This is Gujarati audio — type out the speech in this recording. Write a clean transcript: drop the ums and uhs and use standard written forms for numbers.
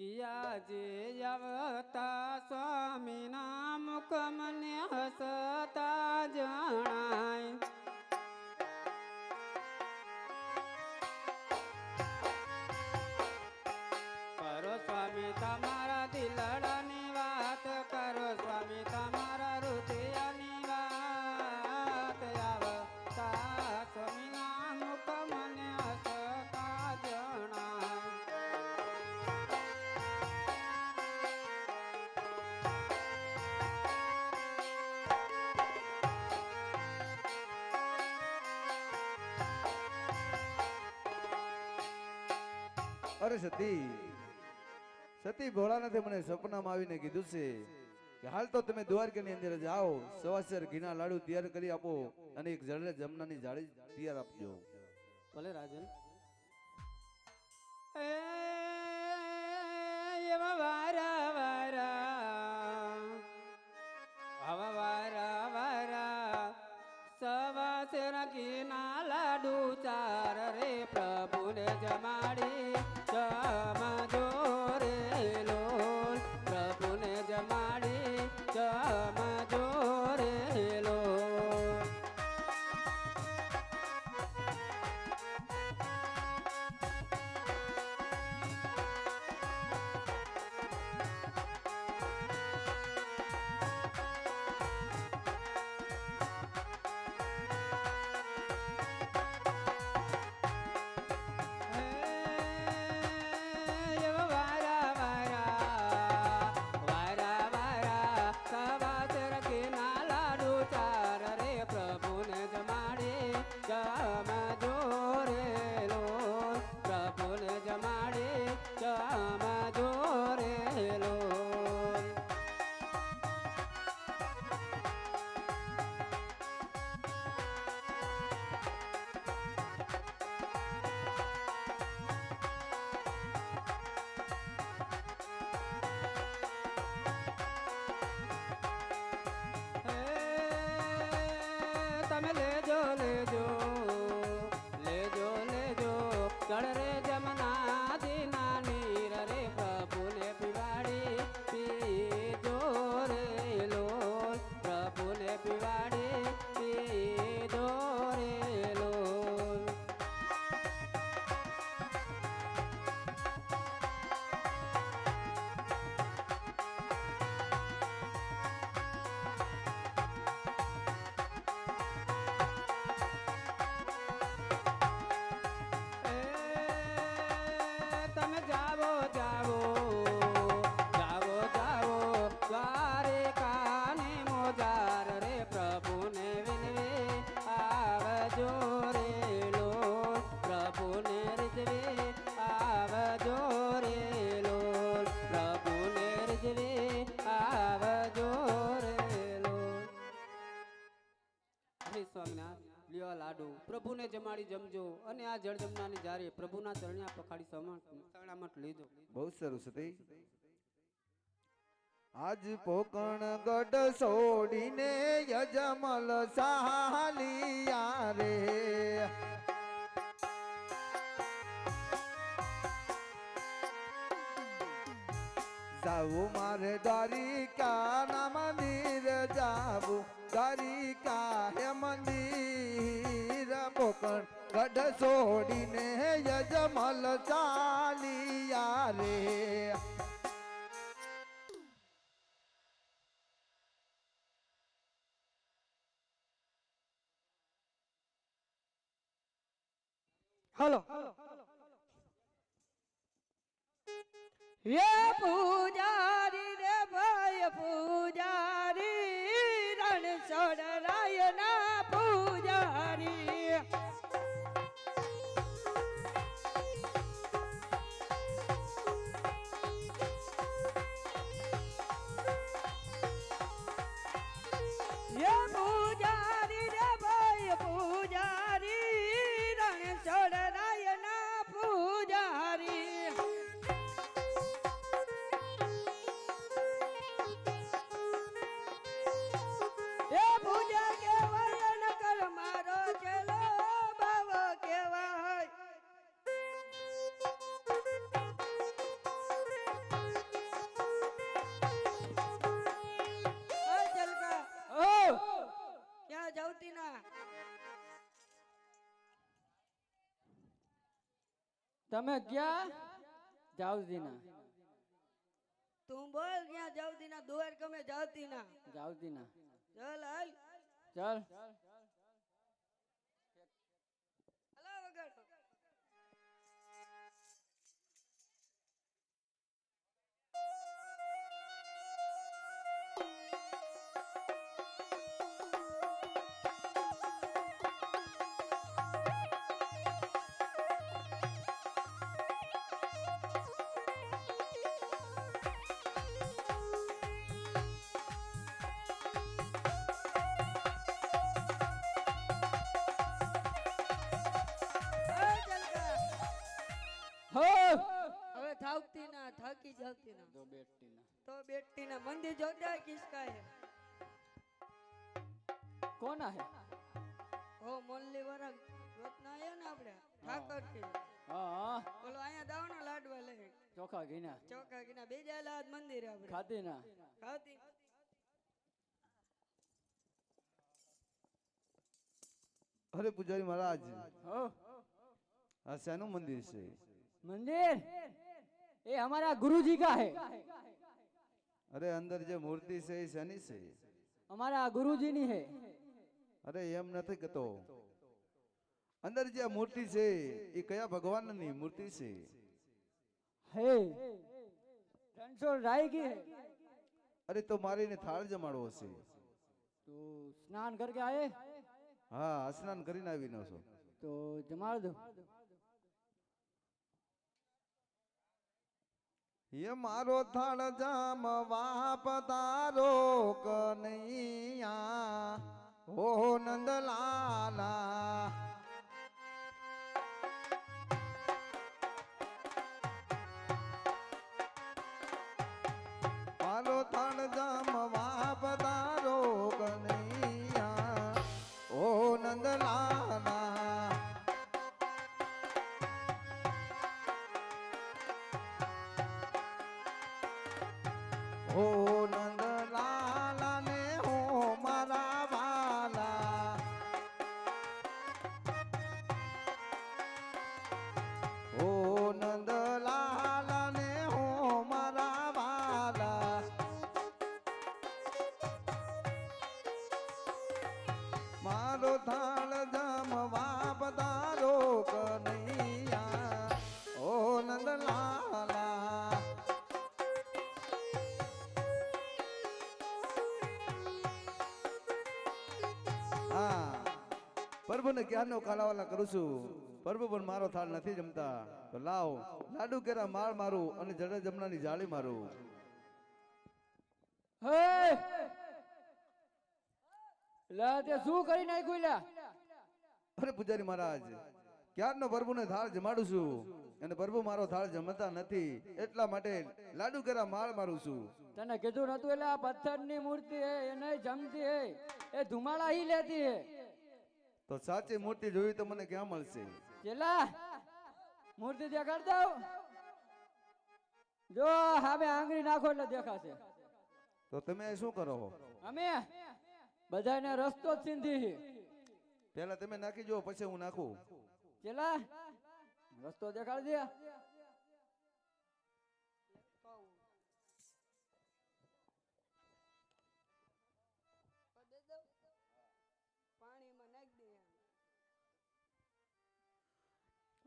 કિયા જે આવતા સ્વામીના મુખ મને હસતા જણાય. કરો સ્વામી તમારા દિલડાની વાત, કરો સ્વામી તમારા હૃદયની વાત. આવતા સ્વામીના મુખ મને હસતા જણાય. અરે સતી સતી ભોળાનાથે મને સપનામાં આવીને કીધું છે કે હાલ તો તમે દ્વારકાની અંદર જાઓ, સવાસર ઘીના લાડુ તૈયાર કરી આપો અને એક જળને જમનાની જાળી તૈયાર આપજો. ભલે રાજન. એવા વારા વારા આવા વારા વારા સવાસર ઘીના લાડુ ચાર રે પ્રભુને જમાડી જમજો રે લોલ. પ્રભુને જમાડી જમજો રે લોલ. જમજો રે લોલ. પ્રભુને જમાડી જમજો રે લોલ. તમે લેજો લેજો લેજો લેજો જળ રે જમના દીના નીર રે પ્રભુને પીવાડી પીજો રે લોલ. પ્રભુને પીવાડી પીજો રે લોલ. તમે જાવો જાવો જાવો જાવો દ્વારિકાને મોજાર રે પ્રભુને વિનવે આવજો રે લોલ. પ્રભુને રીઝવે આવજો રે લોલ. પ્રભુને રીઝવે આવજો રે લોલ. હે સ્વામિનાથ લ્યો લાડુ પ્રભુને જમાડી જમજો અને આ જળ જમનાની જારે પ્રભુના ચરણ્યા પખાડી સણામત લેજો. બહુ સરસ સતી. આજ પોકણ ગઢ છોડીને યજમલ સાલિયા રે. જાવું મારે દ્વારિકા ના મંદિર જાવું, દ્વારિકા હે મંદિર. પોકણ ગઢ છોડીને યજમલ ચાલિયા રે. હલો ये पूजारी रे भाई पूजारी रण छोड़ रायना पूजारी. ये पूजारी रे भाई पूजारी रण छोड़ रायना पूजारी. તમે ક્યાં જાવજીના તું બોલ ક્યાં જાવતી ના દુવાર કમે જાવતી ના જાવજીના ચાલ હાલ ચાલ હલા વગર હો હવે થાકતી ના થાકી જાવતી ના તો બેટીના તો બેટી ના મંદિર જોતા કિસકા હે કોણ હે ઓ મોલ્લી વાળા રોતના આયા ને આપણે ઠાકર થી હા બોલો અહીંયા દાવનો લાડવા લે ચોખા ઘીના ચોકા કિના બેજાલા આજ મંદિર આપણે ખાતી ના ખાતી અરે પૂજારી મહારાજ હો આ શેનું મંદિર છે मंदिर ये हमारा गुरुजी का है અરે અંદર જે મૂર્તિ છે એ શેની છે हमारा गुरुजी नहीं है અરે એમ નથી કહેતો અંદર જે આ મૂર્તિ છે એ કયા ભગવાનની મૂર્તિ છે है रणछोड़ राय की है અરે તો મારીને થાળ જમાડવો છે तो स्नान करके आए હા સ્નાન કરીને આવીનો છો तो जमाड़ दो એ મારો થાળ જામવા પધારો કનૈયા ઓ નંદલાલા મારો થાળ જામવા પધારો કનૈયા ઓ નંદલાલા ઓ નંદલાલા ને હો મારા વાલા ઓ નંદલાલા ને હો મારા વાલા મારો થાળ જમવા પધારો કનૈયા ઓ નંદલાલા હા પ્રભુને ક્યારનો કાલાવાલા કરું છું પ્રભુ પણ મારો થાળ નથી જમતા તો લાવ લાડુ કેરા માળ મારું અને જડે જમનાની જાળી મારું હે લા તે શું કરી નાખ્યું લા અરે પૂજારી મહારાજ ક્યારનો પ્રભુને થાળ જમાડું છું અને પ્રભુ મારો થાળ જમતા નથી એટલા માટે લાડુ કેરા માળ મારું છું તને કીધું નતું એટલે આ પથ્થરની મૂર્તિ હે એ નહીં જમતી હે એ ધુમાડા હી લેતી હે તો સાચી મૂર્તિ જોઈ તો મને ક્યાં મળશે ચેલા મૂર્તિ દેખાડ દઉં જો હવે આંગળી નાખો એટલે દેખાશે તો તમે શું કરો અમે બધાને રસ્તો જ સીંધી પેલા તમે નાખી જો પછી હું નાખું ચેલા રસ્તો દેખાડ દે